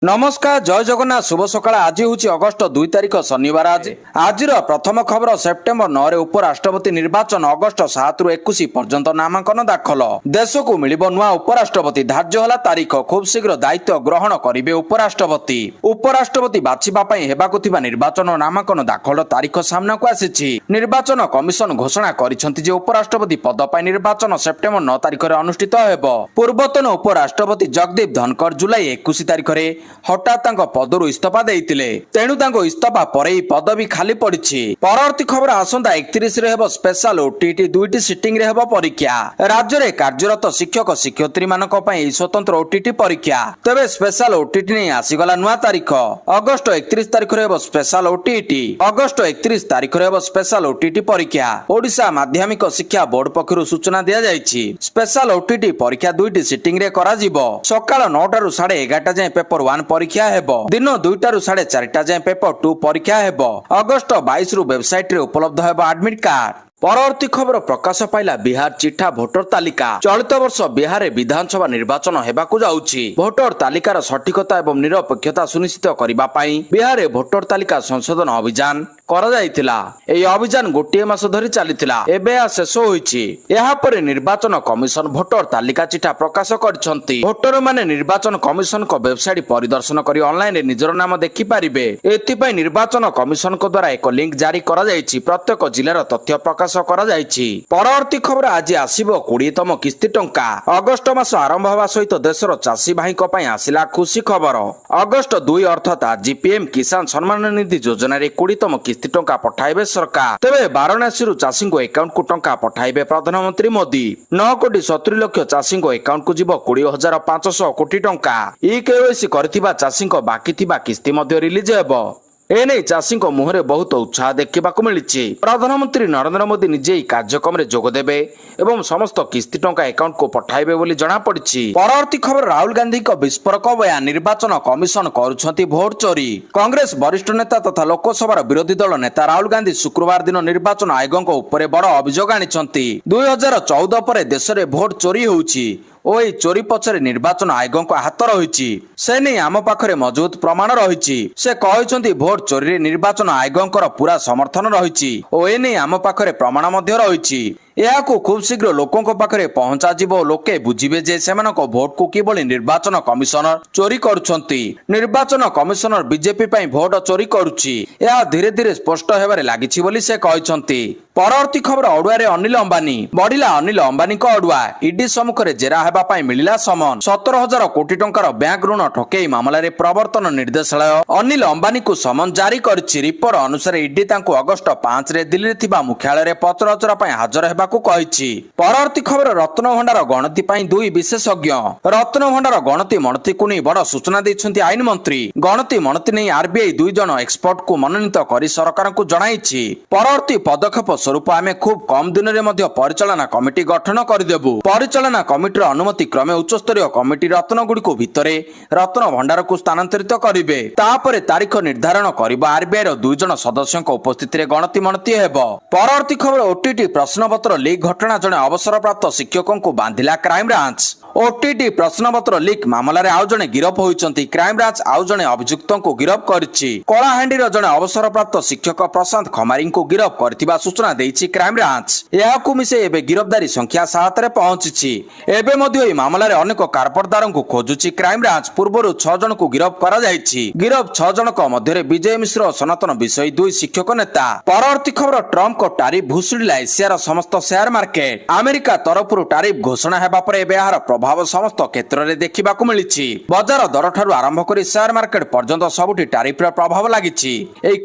नमस्कार जय जगन्नाथ शुभ सकाळ। आज हूँ अगस्ट 2 तारिख शनिवार। आज प्रथम खबर सेप्टेम्बर 9 रे उपराष्ट्रपति निर्वाचन अगस्ट 7 रु 21 पर्यंत नामांकन दाखल। देश को मिलिबो नुआ उपराष्ट्रपति। धार्य होला तारीख। खूब शीघ्र दायित्व ग्रहण करिवे उपराष्ट्रपति। उपराष्ट्रपति बाछिबा पई हेबाकु थिबा निर्वाचन नामांकन दाखल तारीख सामना को आसीछि। निर्वाचन कमिशन घोषणा करिसेंति जे उपराष्ट्रपति पद पई निर्वाचन सेप्टेम्बर 9 तारिख रे अनुष्ठित हेबो। पूर्वतन उपराष्ट्रपति जगदीप धनखड़ जुलाई 21 तारिख रे हठात पदरू इस्तीफा देइतिले। तेणु इस्तीफा पर पदवी खाली पड़िछि। परवर्ती खबर आसंता 31 रे हेबो स्पेशल ओटीटी। दुईटी सिटिंग रे हेबो परीक्षा। राज्य रे कार्यरत शिक्षक शिक्षयित्री मानक पई स्वतंत्र ओटीटी परीक्षा। तबे स्पेशल ओटीटी नै आसीगला नुआ तारीख। अगस्ट 31 तारिख रे हेबो स्पेशल ओटीटी। अगस्ट 31 तारिख रे हेबो स्पेशल ओटीटी परीक्षा। ओडिशा माध्यमिक शिक्षा बोर्ड पक्षरु सूचना दिया जायछि। स्पेशल ओटीटी परीक्षा दुईटी सिटिंग रे करा जिवो। सकाळ 9 रु 11:30 जाय पेपर 1 परीक्षा हेबो। दिन 2 रु 4:30 जाय पेपर 2 परीक्षा हेबो। अगस्ट 22 रु वेबसाइट रे उपलब्ध हेबो एडमिट कार्ड। परवर्ती खबर प्रकाश पाइला बिहार चिठा भोटर तालिका। चलित वर्ष बिहार में विधानसभा निर्वाचन हेबाकु जाउछि। भोटर तालिकार सठिकता एवं निरपेक्षता सुनिश्चित करिबा पई बिहार में भोटर तालिका संशोधन अभियान करा जायतिला। एई अभियान गोटिए मास धरि चलितिला। एबे शेष होईछि। एहा परे निर्वाचन कमिशन भोटर तालिका चिठा प्रकाश करछंती। भोटर माने निर्वाचन कमिशन को वेबसाइट परिदर्शन करी ऑनलाइन निजर नाम देखि पारिबे। एथि पई निर्वाचन कमिशन को द्वारा एक लिंक जारी करा जायछि। प्रत्येक जिल्लार तथ्य प्रकाश करा जायछि। परवर्ती खबर आज आसीबो 20तम किस्ती टंका। अगस्ट मास आरंभ होबा सहित देशर चाषी भाई को पई आसिला खुशी खबर। अगस्ट 2 अर्थात आज पीएम किसान सम्मान निधि योजना रे 20तम किस्ती टंका पठाइबे सरकार। तेबे वाराणसी रु चाषी को अकाउंट को टंका पठाइबे प्रधानमंत्री मोदी। 9 कोटी 70 लाख चाषी को अकाउंट को जीवो 20,500 कोटी टंका। ई केवाईसी करथिबा चाषी को बाकी थिबा किस्ती मध्ये रिलीज हेबो। एने चाषी मुहरे बहुत उत्साह देखा मिली। प्रधानमंत्री नरेंद्र मोदी निजे कार्यक्रम में जोग देबे एवं समस्त किस्ती टंका अकाउंट को पठाइबे बोली जणा पड़िछि। परवर्ती खबर राहुल गांधी को विस्फोरक बयान। निर्वाचन कमिशन करुछंती भोट चोरी। कांग्रेस वरिष्ठ नेता तथा लोकसभा विरोधी दल नेता राहुल गांधी शुक्रवार दिन निर्वाचन आयोग उपरे बड़ अभियोग आनिछंती। 2014 पर देश में भोट चोरी होउछि ओ ए चोरी पछरे निर्वाचन आयोग को हाथ रही। से नहीं आम पाखरे मजबूत प्रमाण रही। से कहते भोट चोरी रे निर्वाचन आयोग पूरा समर्थन रही ओ ए नहीं आम पाखरे प्रमाण रही। यह खूब शीघ्र लोकों पाखरे पहुंचा जिवो। लोके बुझिबे जे सेमानक भोट को किभली निर्वाचन कमिशनर चोरी करुछंती। निर्वाचन कमिशनर बीजेपी पई भोट चोरी करुछि। यह धीरे धीरे स्पष्ट हेबारे लागिछि बोली से कहछंती। परवर्ती खबर अडुआ रे अनिल अंबानी। बढ़िला अनिल अंबानी को अडुआ। ईडी सम्मुखरे जेरा हेबा पई मिलिला समन। 17,000 कोटी टंकार बैंक ऋण ठकेई मामला रे प्रवर्तन निर्देशालय अनिल अंबानी को समन जारी करछि। रिपोर्ट अनुसार ईडी तांको अगस्ट 5 रे दिल्ली रे थिबा मुख्यालय रे पत्रचरा पई हाजर हेबा को कहिछि। परवर्ती खबर रत्न भंडार गणति पई दुई विशेषज्ञ। रत्न भंडार गणति मणति को नहीं बड़ सूचना दैछंती आईन मंत्री। गणति मणति नहीं आरबीआई 2 जन एक्सपर्ट को मनोनीत करी सरकार को जणाइछि। परवर्ती पदक्षेप स्वरूप आमे खूब कम दिन रे मध्य परिचालना कमिटी गठन करदेबु। परिचालना कमिटीर अनुमति क्रमे उच्चस्तरीय कमिटी रत्न गुडी को भितरे रत्न भंडार को स्थानांतरित करिवे। तापरे तारीख निर्धारण करिबो। आरबीआई रो 2 जन सदस्यक उपस्थिति रे गणति मणति हेबो। परवर्ती खबर ओटीटी प्रश्नपत्र लीक घटना जने अवसरप्राप्त शिक्षकों को बांधिला क्राइम ब्रांच। ओटीटी प्रश्नपत्र लीक मामला रे आउ जने गिरफ होइचंती। क्राइम ब्रांच आउ जने अभियुक्तों को गिरफ करछि। कलाहांडी रो जने अवसरप्राप्त शिक्षक प्रशांत खमारी को गिरफ करथिबा सूचना देइछि क्राइम ब्रांच। याकु मिसे एबे गिरफ्तारी संख्या 7 रे पहुंचिछि। एबे मध्ये ई मामला रे अनेक कारपरदारन को खोजुछि क्राइम ब्रांच। पूर्वरु 6 जन को गिरफ करा जाइछि। गिरफ 6 जनक मध्ये विजय मिश्र और सनातन विषय 2 शिक्षक नेता। परवर्ती खबर ट्रम्प को टारिफ भुसुड़िला एशियार समस्त शेयर मार्केट। अमेरिका तरफरु टारिफ घोषणा हेबा परे एबे यार प्रभाव समस्त क्षेत्र में देखा मिली। बजार दर ठारू आरंभ कर शेयर मार्केट पर्यंत सबुठी टारिफ प्रभाव लगी।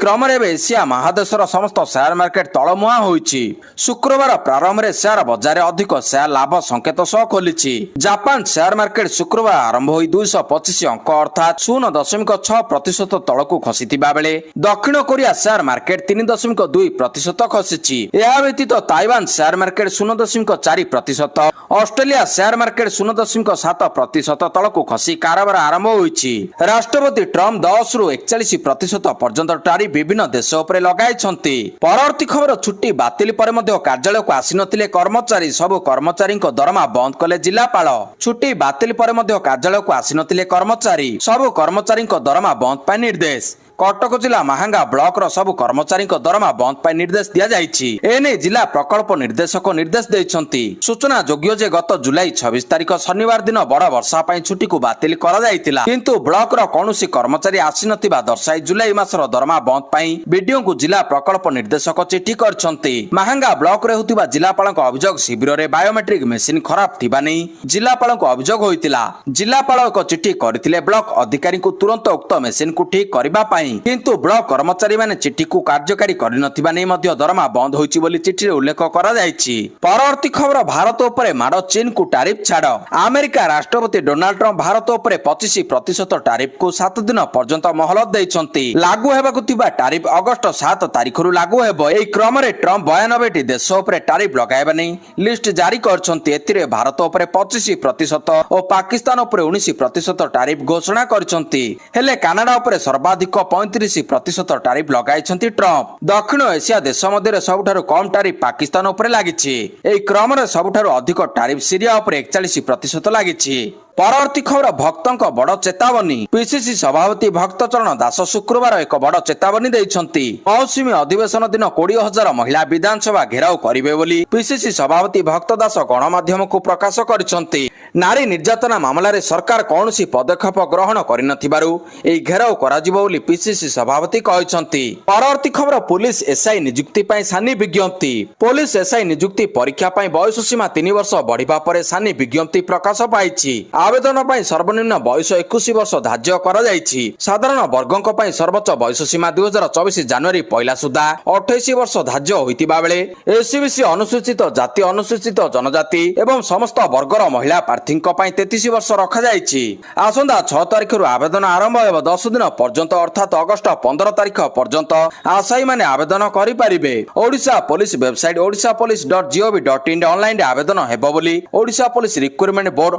क्रम एशिया महादेशर समस्त शेयर मार्केट तलमुआ होइछि। शुक्रवार प्रारंभ में शेयर बजार अधिक शेयर लाभ संकेत सह खोली। जापान शेयर मार्केट शुक्रवार आरंभ हो 225 अंक अर्थात 0.6% तलकू खसीथिबा बेले दक्षिण कोरिया शेयर मार्केट 3.2% खसीछि। या व्यतीत Taiwan share market 0.4%, Australia share market 0.7% ତଳକୁ ଖସି କାରବାର ଆରମ୍ଭ ହୋଇଛି। ରାଷ୍ଟ୍ରପତି ଟ୍ରମ୍ପ 10 ରୁ 41% ପର୍ଯ୍ୟନ୍ତ ଟାରିଫ ବିଭିନ୍ନ ଦେଶ ଉପରେ ଲଗାଇଛନ୍ତି। ପରବର୍ତ୍ତୀ ଖବର, ଛୁଟି ବାତିଲ ପରେ ମଧ୍ୟ କାର୍ଯ୍ୟାଳୟକୁ ଆସିନଥିଲେ କର୍ମଚାରୀ, ସବୁ କର୍ମଚାରୀଙ୍କ ଦରମା ବନ୍ଦ କଲେ ଜିଲ୍ଲାପାଳ। ଛୁଟି ବାତିଲ ପରେ ମଧ୍ୟ କାର୍ଯ୍ୟାଳୟକୁ ଆସିନଥିଲେ କର୍ମଚାରୀ, ସବୁ କର୍ମଚାରୀଙ୍କ ଦରମା ବନ୍ଦ ପାଇଁ ନିର୍ଦ୍ଦେଶ। କଟକ ଜିଲ୍ଲା ମାହାଙ୍ଗା ବ୍ଲକର ସବୁ କର୍ମଚାରୀଙ୍କ ଦରମା ବନ୍ଦ ପାଇଁ ନିର୍ଦ୍ଦେଶ ଦିଆଯାଇଛି। ଏନେଇ ଜିଲ୍ଲା ପ୍ରକଳ୍ପ ନିର୍ଦ୍ଦେଶକ ନିର୍ଦ୍ଦେଶ ଦେଇଛନ୍ତି। ସୂଚନା ଯୋଗ୍ୟ ଯେ ଗତ ଜୁଲାଇ 26 ତାରିଖ ଶନିବାର ଦିନ ବଡ଼ ବର୍ଷା ପାଇଁ ଛୁଟିକୁ ବାତିଲ କରାଯାଇଥିଲା, କିନ୍ତୁ ବ୍ଲକର କୌଣସି କର୍ମଚାରୀ ଆସିନଥିବା ଦର୍ଶାଇ ଜୁଲାଇ ମାସର ଦରମା ବନ୍ଦ ପାଇଁ ବିଡିଓଙ୍କୁ ଜିଲ୍ଲା ପ୍ରକଳ୍ପ ନିର୍ଦ୍ଦେଶକ ଚିଠି କରିଛନ୍ତି। ମାହାଙ୍ଗା ବ୍ଲକରେ ହେଉଥିବା ଜିଲ୍ଲାପାଳଙ୍କ ଅଭିଯୋଗ ଶିବିରରେ ବାୟୋମେଟ୍ରିକ ମେସିନ ଖରାପ ଥିବା ନେଇ ଜିଲ୍ଲାପାଳଙ୍କ ଅଭିଯୋଗ ହୋଇଥିଲା। ଜିଲ୍ଲାପାଳ ଏକ ଚିଠି କରିଥିଲେ ବ୍ଲକ ଅଧିକାରୀଙ୍କୁ ତୁରନ୍ତ ଉକ୍ତ ମେସିନକୁ ଠିକ କରିବା ପାଇଁ, କିନ୍ତୁ ବ୍ଲକ କର୍ମଚାରୀମାନେ ଚିଠିକୁ କାର୍ଯ୍ୟକାରୀ କରିନଥିବା ନେଇ ମଧ୍ୟ ଦରମା ବନ୍ଦ ହୋଇଛି ବୋଲି ଚିଠିରେ ଉଲ୍ଲେଖ କରାଯାଇଛି। ପରବର୍ତ୍ତୀ ଖବର, ଭାରତ ଉପରେ ମାଡ଼, ଚୀନକୁ ଟାରିଫ ଛାଡ଼। ଆମେରିକା ରାଷ୍ଟ୍ରପତି ଡୋନାଲ୍ଡ ଟ୍ରମ୍ପ ଭାରତ ଉପରେ 25% ଟାରିଫକୁ 7 ଦିନ ପର୍ଯ୍ୟନ୍ତ ମହଲତ ଦେଇଛନ୍ତି। ଲାଗୁ ହେବାକୁ ଥିବା ଟାରିଫ ଅଗଷ୍ଟ 7 ତାରିଖରୁ ଲାଗୁ ହେବ। ଏହି କ୍ରମରେ ଟ୍ରମ୍ପ 92ଟି ଦେଶ ଉପରେ ଟାରିଫ ଲଗାଇବା ନେଇ ଲିଷ୍ଟ ଜାରି କରିଛନ୍ତି। ଏଥିରେ ଭାରତ ଉପରେ 25% ଓ ପାକିସ୍ତାନ ଉପରେ 19% ଟାରିଫ ଘୋଷଣା କରିଛନ୍ତି। ହେଲେ କାନାଡା ଉପରେ ସର୍ବାଧିକ 35% ଟାରିଫ ଲଗାଇଛନ୍ତି ଟ୍ରମ୍ପ। ଦକ୍ଷିଣ ଏସିଆ ଦେଶ ମଧ୍ୟରେ ସବୁଠାରୁ କମ୍ ଟାରିଫ ପାକିସ୍ତାନ ଉପରେ ଲାଗିଛି। ଏହି କ୍ରମରେ ସବୁଠାରୁ ଅଧିକ ଟାରିଫ ସିରିଆ ଉପରେ 41% ଲାଗିଛି। ପରବର୍ତ୍ତୀ ଖବର, ଭକ୍ତଙ୍କ ବଡ଼ ଚେତାବନୀ। ପିସିସି ସଭାପତି ଭକ୍ତଚରଣ ଦାସ ଶୁକ୍ରବାର ଏକ ବଡ଼ ଚେତାବନୀ ଦେଇଛନ୍ତି। ମୌସୁମୀ ଅଧିବେଶନ ଦିନ 20,000 ମହିଳା ବିଧାନସଭା ଘେରାଉ କରିବେ ବୋଲି ପିସିସି ସଭାପତି ଭକ୍ତ ଦାସ ଗଣମାଧ୍ୟମକୁ ପ୍ରକାଶ କରିଛନ୍ତି। ନାରୀ ନିର୍ଯାତନା ମାମଲାରେ ସରକାର କୌଣସି ପଦକ୍ଷେପ ଗ୍ରହଣ କରିନଥିବାରୁ ଏହି ଘେରାଉ କରାଯିବ ବୋଲି ପିସିସି ସଭାପତି କହିଛନ୍ତି। ପରବର୍ତ୍ତୀ ଖବର, ପୁଲିସ ଏସ୍ଆଇ ନିଯୁକ୍ତି ପାଇଁ ସାନି ବିଜ୍ଞପ୍ତି। ପୁଲିସ ଏସ୍ଆଇ ନିଯୁକ୍ତି ପରୀକ୍ଷା ପାଇଁ ବୟସ ସୀମା 3 ବର୍ଷ ବଢିବା ପରେ ସାନି ବିଜ୍ଞପ୍ତି ପ୍ରକାଶ ପାଇଛି। ଆବେଦନ ପାଇଁ ସର୍ବନିମ୍ନ ବୟସ 21 ବର୍ଷ ଧାର୍ଯ୍ୟ କରାଯାଇଛି। ସାଧାରଣ ବର୍ଗଙ୍କ ପାଇଁ ସର୍ବୋଚ୍ଚ ବୟସ ସୀମା 2024 ଜାନୁଆରୀ 1 ସୁଦ୍ଧା 28 ବର୍ଷ ଧାର୍ଯ୍ୟ ହୋଇଥିବା ବେଳେ ଏସସିବିସି ଅନୁସୂଚିତ ଜାତି, ଅନୁସୂଚିତ ଜନଜାତି ଏବଂ ସମସ୍ତ ବର୍ଗର ମହିଳା ପ୍ରାର୍ଥୀଙ୍କ ପାଇଁ 33 ବର୍ଷ ରଖାଯାଇଛି। ଆସନ୍ତା 6 ତାରିଖରୁ ଆବେଦନ ଆରମ୍ଭ ହେବ। 10 ଦିନ ପର୍ଯ୍ୟନ୍ତ ଅର୍ଥାତ୍ ଅଗଷ୍ଟ 15 ତାରିଖ ପର୍ଯ୍ୟନ୍ତ ଆଶାୟୀମାନେ ଆବେଦନ କରିପାରିବେ। ଓଡ଼ିଶା ପୋଲିସ ୱେବସାଇଟ୍ ଓଡ଼ିଶାpolice.gov.in ଅନଲାଇନରେ ଆବେଦନ ହେବ ବୋଲି ଓଡ଼ିଶା ପୋଲିସ ରିକ୍ରୁଟମେଣ୍ଟ ବୋର୍ଡ